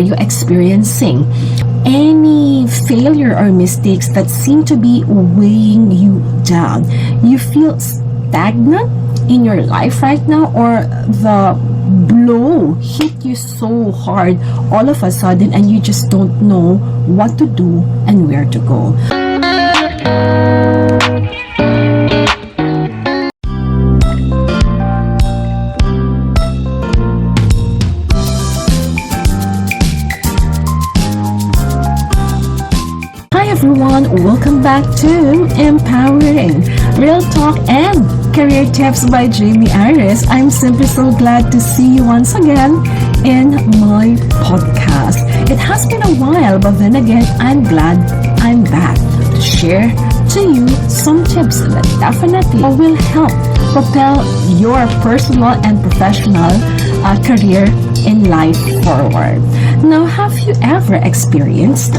you experiencing any failure or mistakes that seem to be weighing you down? You feel stagnant in your life right now, or the blow hit you so hard all of a sudden and you just don't know what to do and where to go? Everyone, welcome back to Empowering Real Talk and Career Tips by Jamie Iris. I'm simply so glad to see you once again in my podcast. It has been a while, but then again, I'm glad I'm back to share to you some tips that definitely will help propel your personal and professional career in life forward. Now, have you ever experienced,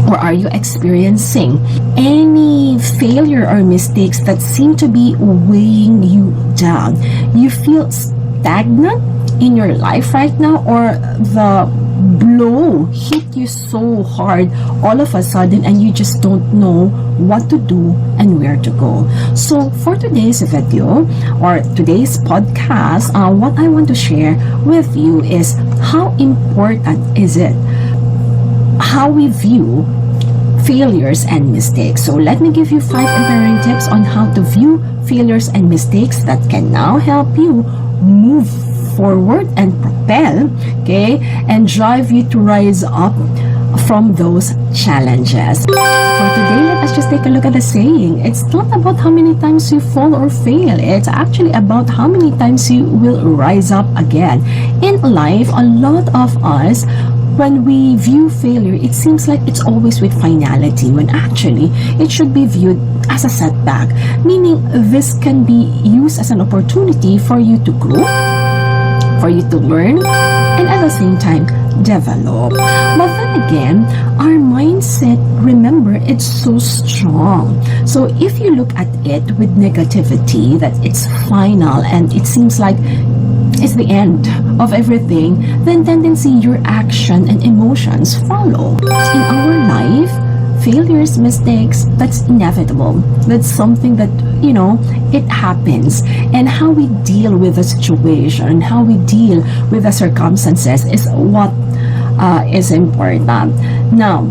or are you experiencing, any failure or mistakes that seem to be weighing you down? You feel stagnant in your life right now, or the blow hit you so hard all of a sudden and you just don't know what to do and where to go. So for today's video or today's podcast, what I want to share with you is how important is it how we view failures and mistakes. So let me give you 5 empowering tips on how to view failures and mistakes that can now help you move forward and propel, okay, and drive you to rise up from those challenges. For today, let us just take a look at the saying. It's not about how many times you fall or fail. It's actually about how many times you will rise up again. In life, a lot of us, when we view failure, it seems like it's always with finality, when actually it should be viewed as a setback, meaning this can be used as an opportunity for you to grow, for you to learn, and at the same time develop. But then again, our mindset, remember, it's so strong. So if you look at it with negativity, that it's final and it seems like it's the end of everything, then tendency your action and emotions follow. In our life, failures, mistakes, that's inevitable. That's something that, it happens. And how we deal with the situation, how we deal with the circumstances is what is important. Now,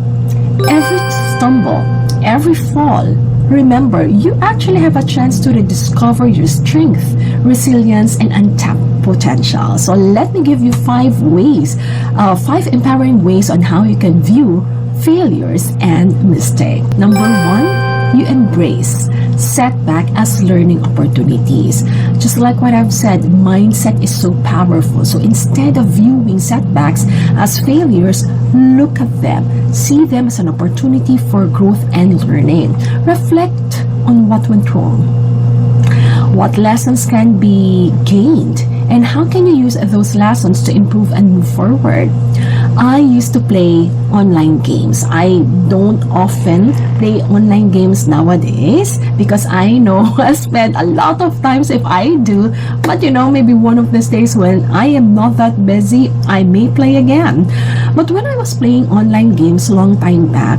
every stumble, every fall, remember, you actually have a chance to rediscover your strength, resilience, and untapped potential. So let me give you 5 empowering ways on how you can view failures and mistakes. Number 1, you embrace setback as learning opportunities. Just like what I've said, mindset is so powerful. So instead of viewing setbacks as failures, look at them. See them as an opportunity for growth and learning. Reflect on what went wrong. What lessons can be gained, and how can you use those lessons to improve and move forward? I used to play online games. I don't often play online games nowadays because I know I spend a lot of times if I do, but maybe one of these days when I am not that busy, I may play again. But when I was playing online games a long time back,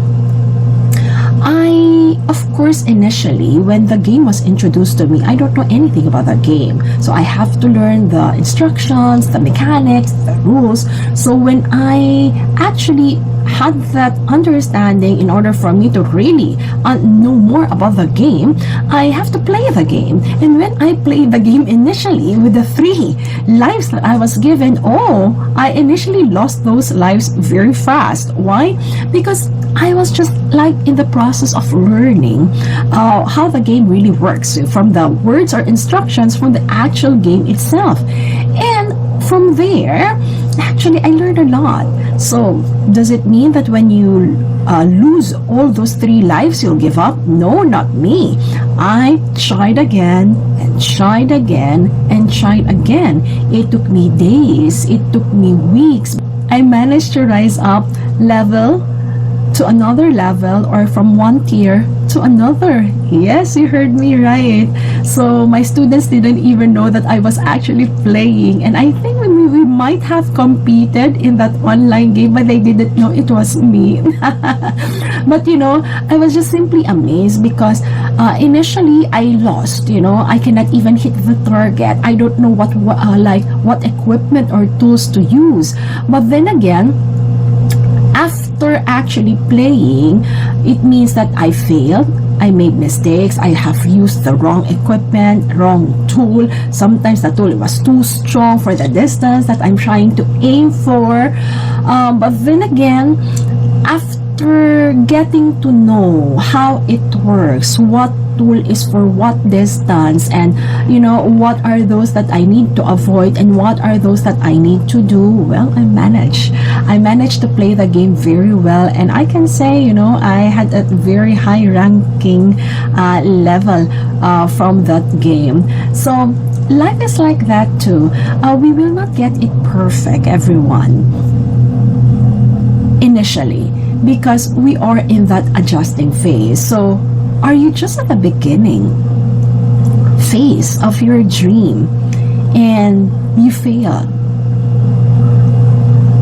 of course, initially, when the game was introduced to me, I don't know anything about the game. So I have to learn the instructions, the mechanics, the rules. So when I actually had that understanding, in order for me to really know more about the game, I have to play the game. And when I played the game initially with the 3 lives that I was given, I initially lost those lives very fast. Why? Because I was just like in the process of learning how the game really works, from the words or instructions from the actual game itself. And from there, actually, I learned a lot. So, does it mean that when you lose all those 3 lives, you'll give up? No, not me. I tried again and tried again and tried again. It took me days. It took me weeks. I managed to rise up level to another level, or from one tier to another. Yes, you heard me right. So my students didn't even know that I was actually playing, and I think we might have competed in that online game, but they didn't know it was me. But I was just simply amazed because initially I lost. I cannot even hit the target. I don't know what equipment or tools to use. But then again, after actually playing, it means that I failed. I made mistakes. I have used the wrong equipment, wrong tool. Sometimes the tool was too strong for the distance that I'm trying to aim for. But then again, after getting to know how it works, what tool is for what distance, and what are those that I need to avoid and what are those that I need to do, well, I managed to play the game very well, and I can say I had a very high ranking level from that game. So life is like that too. We will not get it perfect, everyone, initially, because we are in that adjusting phase. So are you just at the beginning phase of your dream and you fail?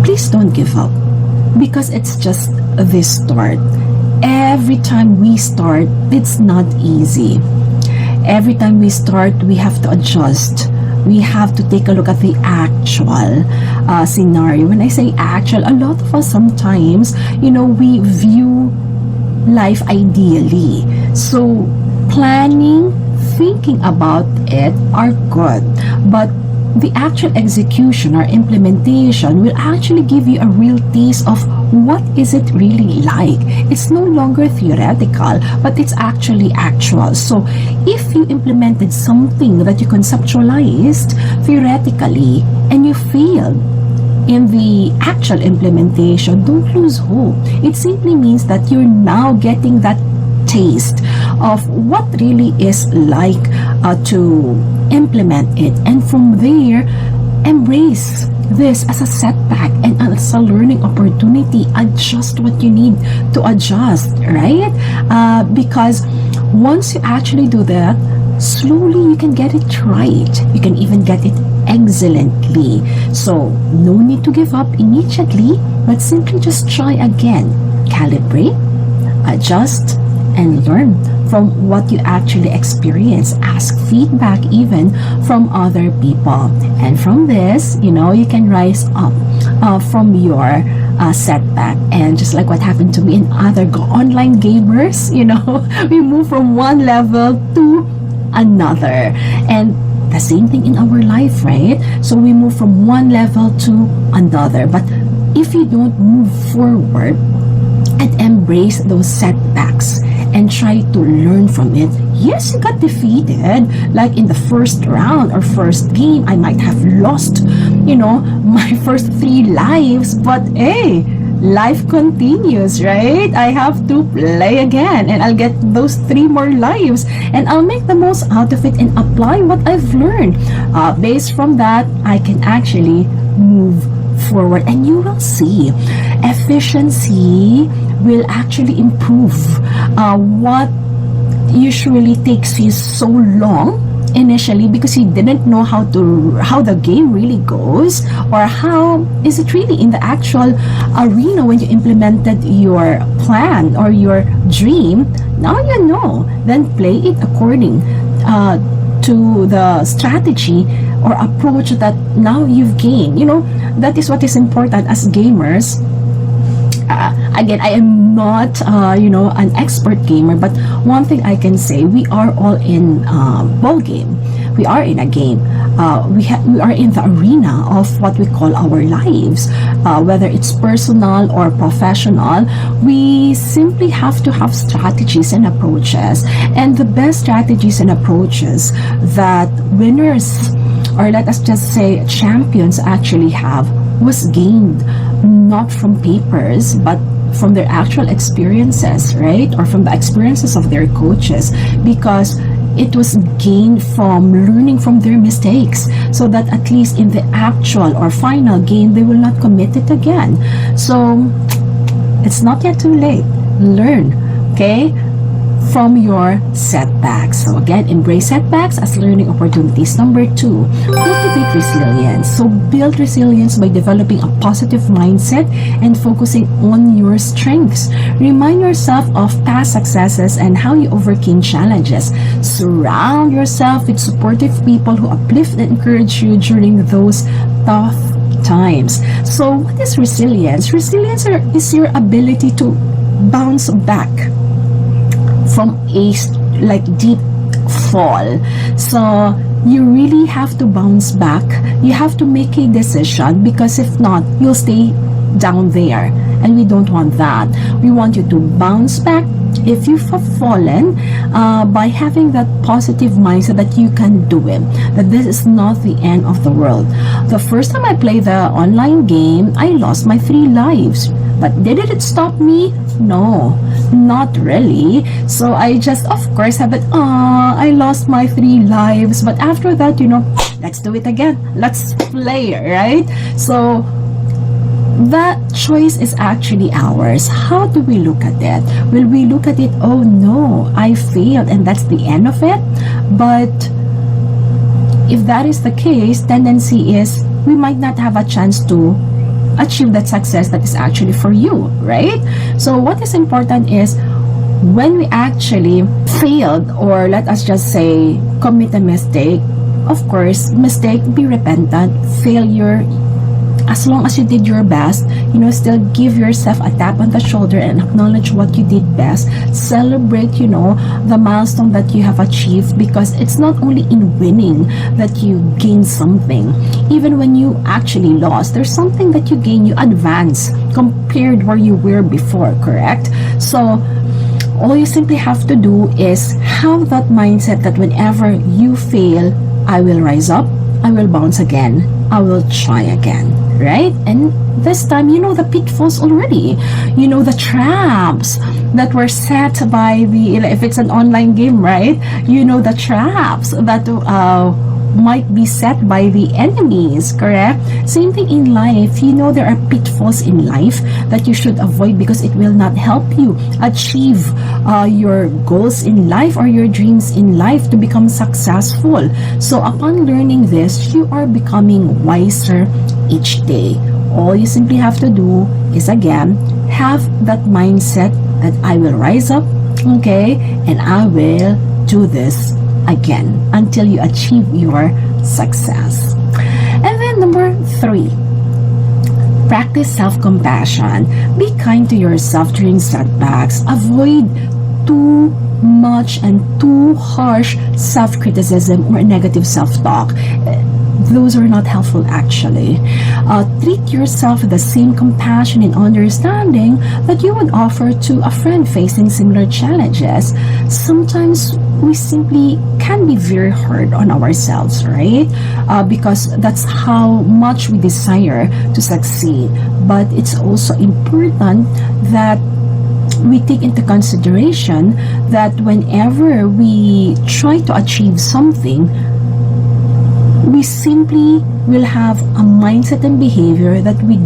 Please don't give up, because it's just the start. Every time we start, it's not easy. Every time we start, we have to adjust. We have to take a look at the actual scenario. When I say actual, a lot of us sometimes, we view life ideally. So planning, thinking about it are good, but the actual execution or implementation will actually give you a real taste of what is it really like. It's no longer theoretical, but it's actually actual. So if you implemented something that you conceptualized theoretically and you failed in the actual implementation, don't lose hope. It simply means that you're now getting that taste of what really is like to implement it, and from there, embrace this as a setback and as a learning opportunity. Adjust what you need to adjust, right? Because once you actually do that, slowly you can get it right. You can even get it excellently. So no need to give up immediately, but simply just try again. Calibrate, adjust, and learn from what you actually experience. Ask feedback even from other people, and from this, you can rise up from your setback. And just like what happened to me and other online gamers, we move from one level to another, and the same thing in our life, right? So we move from one level to another. But if you don't move forward and embrace those setbacks and try to learn from it, yes, you got defeated. Like in the first round or first game, I might have lost, my first 3 lives, but hey, life continues, right? I have to play again, and I'll get those 3 more lives, and I'll make the most out of it and apply what I've learned. Based from that, I can actually move forward, and you will see efficiency will actually improve. What usually takes you so long initially because you didn't know how the game really goes, or how is it really in the actual arena when you implemented your plan or your dream. Now you know, then play it according to the strategy or approach that now you've gained. That is what is important as gamers. Again, I am not, an expert gamer, but one thing I can say, we are all in ball game. We are in a game. We are in the arena of what we call our lives, whether it's personal or professional. We simply have to have strategies and approaches, and the best strategies and approaches that winners, or let us just say champions, actually have was gained not from papers but from their actual experiences, right? Or from the experiences of their coaches, because it was gained from learning from their mistakes, so that at least in the actual or final game they will not commit it again. So It's not yet too late. Learn, okay, from your setbacks. So again, embrace setbacks as learning opportunities. Number 2, cultivate resilience. So build resilience by developing a positive mindset and focusing on your strengths. Remind yourself of past successes and how you overcame challenges. Surround yourself with supportive people who uplift and encourage you during those tough times. So what is resilience? Resilience is your ability to bounce back from a deep fall. So you really have to bounce back. You have to make a decision, because if not, you'll stay down there, and we don't want that. We want you to bounce back if you've fallen, by having that positive mindset that you can do it, that this is not the end of the world. The first time I played the online game, I lost my 3 lives, but did it stop me? No, not really. So I just, of course, have it, I lost my 3 lives, but after that, let's do it again, let's play, right? So that choice is actually ours. How do we look at it? Will we look at it, oh no, I failed and that's the end of it? But if that is the case, tendency is we might not have a chance to achieve that success that is actually for you, right? So what is important is when we actually failed, or let us just say commit a mistake, of course, mistake, be repentant. Failure, as long as you did your best, still give yourself a tap on the shoulder and acknowledge what you did best. Celebrate, the milestone that you have achieved, because it's not only in winning that you gain something. Even when you actually lost, there's something that you gain, you advance compared where you were before, correct? So all you simply have to do is have that mindset that whenever you fail, I will rise up, I will bounce again, I will try again, right? And this time, the pitfalls already. The traps that were set by if it's an online game, right? The traps that might be set by the enemies, correct? Same thing in life. There are pitfalls in life that you should avoid, because it will not help you achieve your goals in life or your dreams in life to become successful. So upon learning this, you are becoming wiser each day. All you simply have to do is, again, have that mindset that I will rise up, okay, and I will do this again until you achieve your success. And then number 3, practice self-compassion. Be kind to yourself during setbacks. Avoid too much and too harsh self-criticism or negative self-talk. Those are not helpful, actually. Treat yourself with the same compassion and understanding that you would offer to a friend facing similar challenges. Sometimes we simply can be very hard on ourselves, right? Because that's how much we desire to succeed. But it's also important that we take into consideration that whenever we try to achieve something, we simply will have a mindset and behavior that we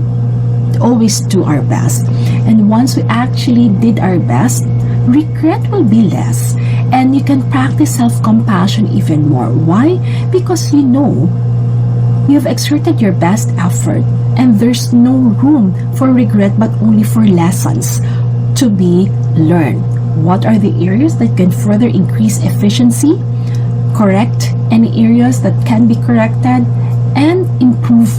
always do our best. And once we actually did our best, regret will be less. And you can practice self-compassion even more. Why? Because you've exerted your best effort, and there's no room for regret, but only for lessons to be learned. What are the areas that can further increase efficiency? Correct any areas that can be corrected, and improve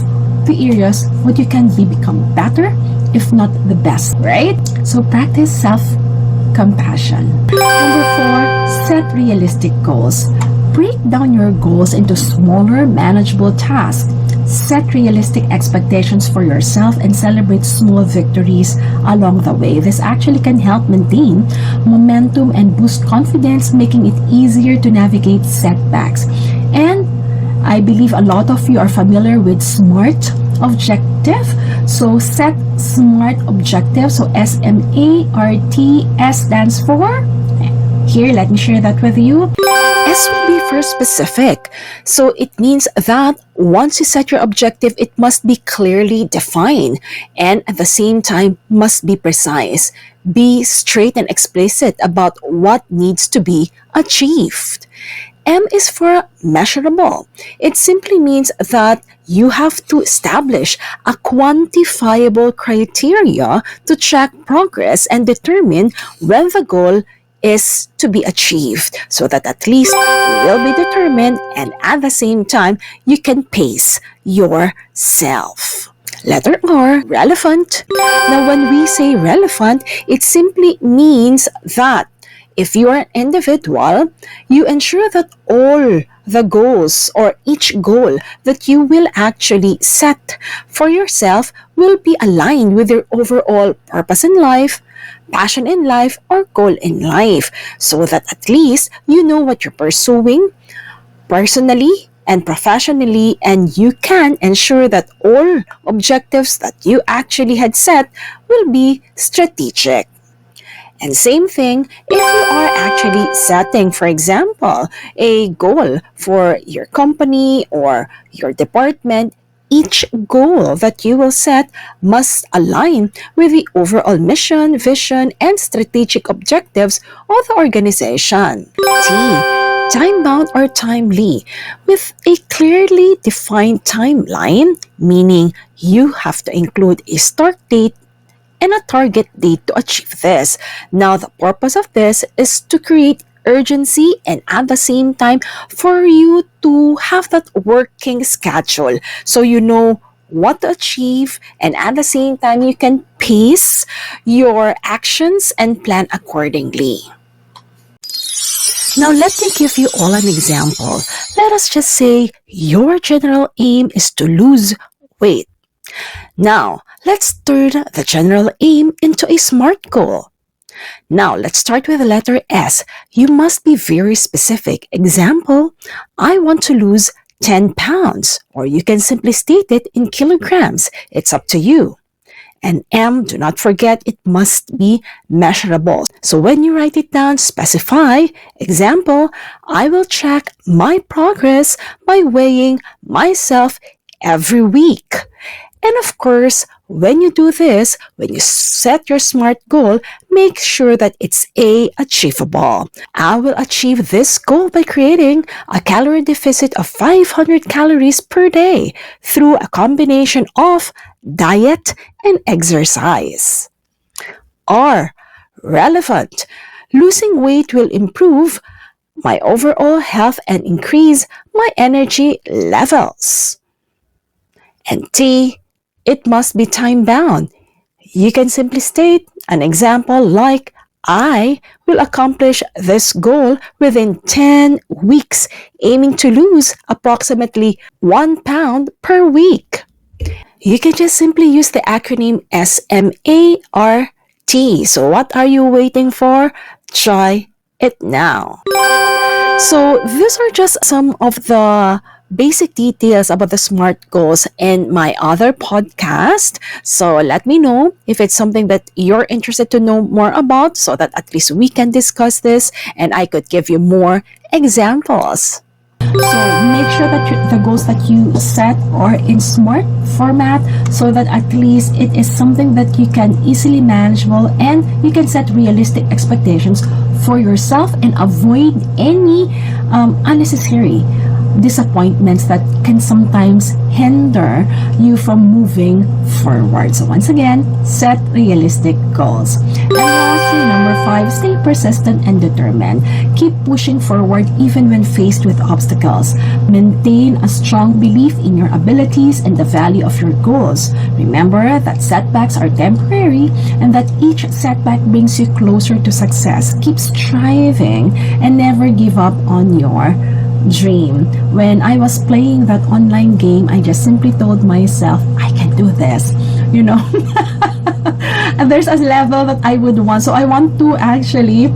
the areas what you can become better, if not the best, right? So practice self-compassion. Number 4, set realistic goals. Break down your goals into smaller, manageable tasks. Set realistic expectations for yourself and celebrate small victories along the way. This actually can help maintain momentum and boost confidence, making it easier to navigate setbacks. And I believe a lot of you are familiar with SMART objective. So set SMART objective. So SMART, S stands for, here, let me share that with you. S will be first specific. So it means that once you set your objective, it must be clearly defined and at the same time must be precise. Be straight and explicit about what needs to be achieved. M is for measurable. It simply means that you have to establish a quantifiable criteria to track progress and determine when the goal is to be achieved so that at least you will be determined and at the same time you can pace yourself. Letter R, relevant. Now, when we say relevant, it simply means that if you are an individual, you ensure that all the goals or each goal that you will actually set for yourself will be aligned with your overall purpose in life, passion in life, or goal in life, so that at least you know what you're pursuing personally and professionally, and you can ensure that all objectives that you actually had set will be strategic. And same thing, if you are actually setting, for example, a goal for your company or your department, each goal that you will set must align with the overall mission, vision, and strategic objectives of the organization. T, time-bound or timely, with a clearly defined timeline, meaning you have to include a start date and a target date to achieve this. Now, the purpose of this is to create urgency and at the same time for you to have that working schedule so you know what to achieve and at the same time you can pace your actions and plan accordingly. Now, let me give you all an example. Let us just say your general aim is to lose weight. Now, let's turn the general aim into a SMART goal. Now, let's start with the letter S. You must be very specific. Example, I want to lose 10 pounds, or you can simply state it in kilograms. It's up to you. And M, do not forget, it must be measurable. So when you write it down, specify. Example, I will track my progress by weighing myself every week. And of course, when you do this, when you set your SMART goal, make sure that it's achievable. I will achieve this goal by creating a calorie deficit of 500 calories per day through a combination of diet and exercise. R, relevant. Losing weight will improve my overall health and increase my energy levels. And T, it must be time-bound. You can simply state an example like, I will accomplish this goal within 10 weeks, aiming to lose approximately 1 pound per week. You can just simply use the acronym SMART. So what are you waiting for? Try it now. So these are just some of the basic details about the SMART goals in my other podcast. So let me know if it's something that you're interested to know more about so that at least we can discuss this and I could give you more examples. So make sure that the goals that you set are in SMART format so that at least it is something that you can easily manageable and you can set realistic expectations for yourself and avoid any unnecessary disappointments that can sometimes hinder you from moving forward. So once again, set realistic goals. And lastly, number 5, stay persistent and determined. Keep pushing forward even when faced with obstacles. Maintain a strong belief in your abilities and the value of your goals. Remember that setbacks are temporary and that each setback brings you closer to success. Keep striving and never give up on your dream. When I was playing that online game, I just simply told myself, I can do this, you know. And there's a level that I would want. So I want to actually,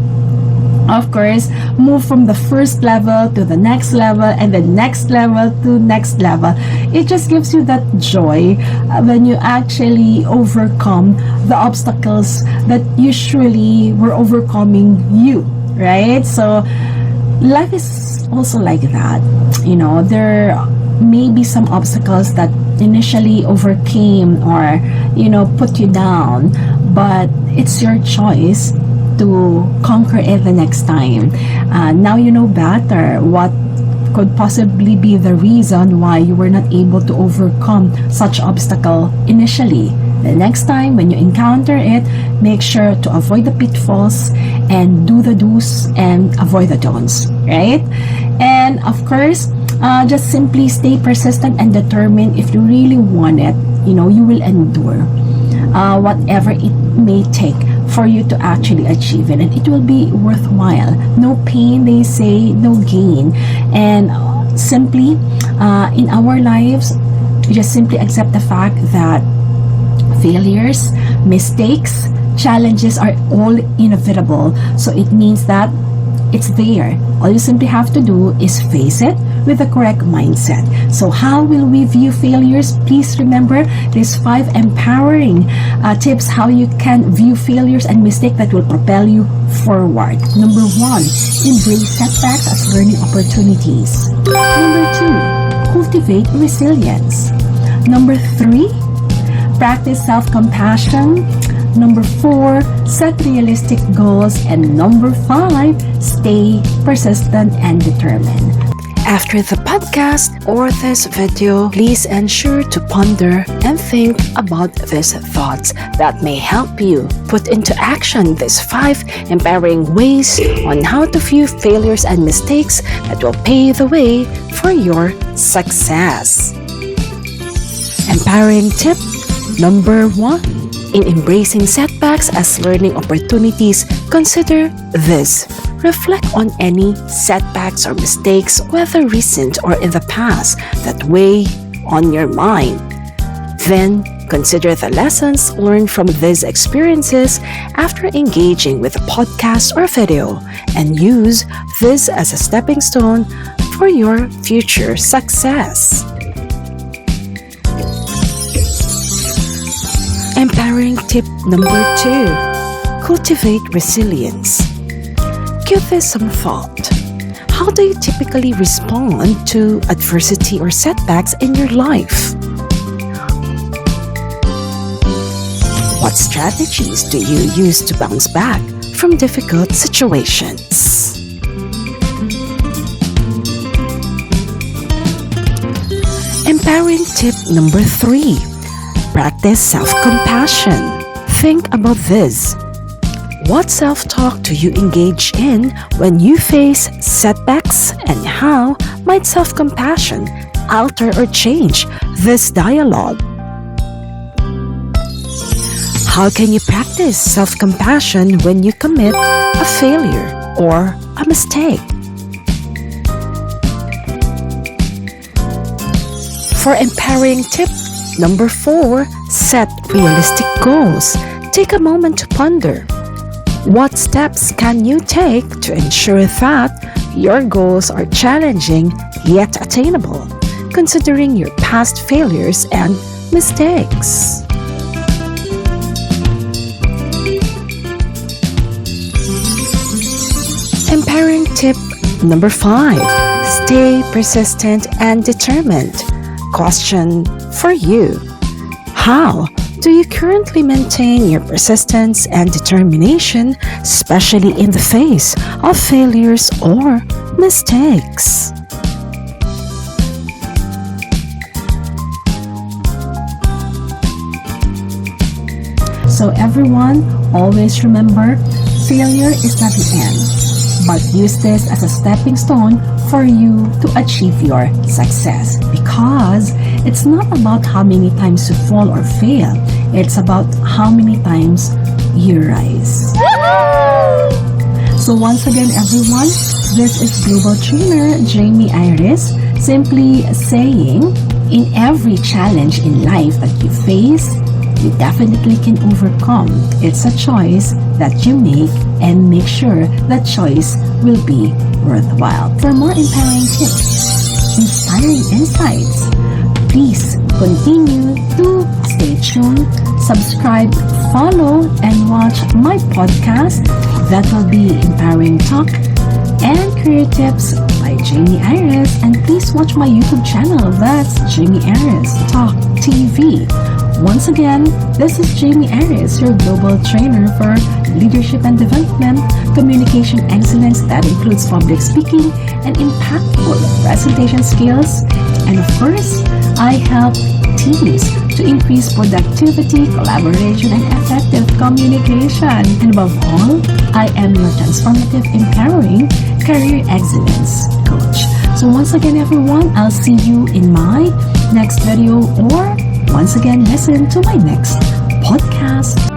of course, move from the first level to the next level and the next level to next level. It just gives you that joy when you actually overcome the obstacles that usually were overcoming you, right? So life is also like that. There may be some obstacles that initially overcame or put you down, but it's your choice to conquer it the next time. Now you know better what could possibly be the reason why you were not able to overcome such obstacle initially. The next time when you encounter it, make sure to avoid the pitfalls and do the do's and avoid the don'ts, right? And of course, just simply stay persistent and determined. If you really want it, you will endure whatever it may take for you to actually achieve it, and it will be worthwhile. No pain, they say, no gain. And simply in our lives, we just simply accept the fact that failures, mistakes, challenges are all inevitable. So it means that it's there. All you simply have to do is face it with the correct mindset. So how will we view failures? Please remember these 5 empowering tips how you can view failures and mistakes that will propel you forward. Number 1, embrace setbacks as learning opportunities. Number 2, cultivate resilience. Number 3, practice self-compassion. Number 4, set realistic goals. And number 5, stay persistent and determined. After the podcast or this video, please ensure to ponder and think about these thoughts that may help you put into action these 5 empowering ways on how to view failures and mistakes that will pave the way for your success. Empowering tip number 1. In embracing setbacks as learning opportunities, consider this. Reflect on any setbacks or mistakes, whether recent or in the past, that weigh on your mind. Then, consider the lessons learned from these experiences after engaging with a podcast or video, and use this as a stepping stone for your future success. Empowering tip number 2. Cultivate resilience. Give this some thought. How do you typically respond to adversity or setbacks in your life? What strategies do you use to bounce back from difficult situations? Empowering tip number 3. Practice self-compassion. Think about this. What self-talk do you engage in when you face setbacks, and how might self-compassion alter or change this dialogue? How can you practice self-compassion when you commit a failure or a mistake? For empowering tip number 4, set realistic goals. Take a moment to ponder. What steps can you take to ensure that your goals are challenging yet attainable, considering your past failures and mistakes? Empowering tip number 5. Stay persistent and determined. Question for you. How do you currently maintain your persistence and determination, especially in the face of failures or mistakes? So everyone, always remember, failure is not the end, but use this as a stepping stone for you to achieve your success. Because it's not about how many times you fall or fail, it's about how many times you rise. So once again, everyone, this is Global Trainer Jamie Iris, simply saying, in every challenge in life that you face, you definitely can overcome. It's a choice that you make, and make sure that choice will be worthwhile. For more empowering tips, inspiring insights, please continue to stay tuned, subscribe, follow, and watch my podcast. That will be Empowering Talk and Career Tips by Jamie Iris, and please watch my YouTube channel. That's Jamie Iris Talk TV. Once again, this is Jamie Iris, your global trainer for leadership and development, communication excellence that includes public speaking and impactful presentation skills. And of course, I help teams to increase productivity, collaboration, and effective communication. And above all, I am your transformative, empowering career excellence coach. So once again, everyone, I'll see you in my next video, or once again, listen to my next podcast.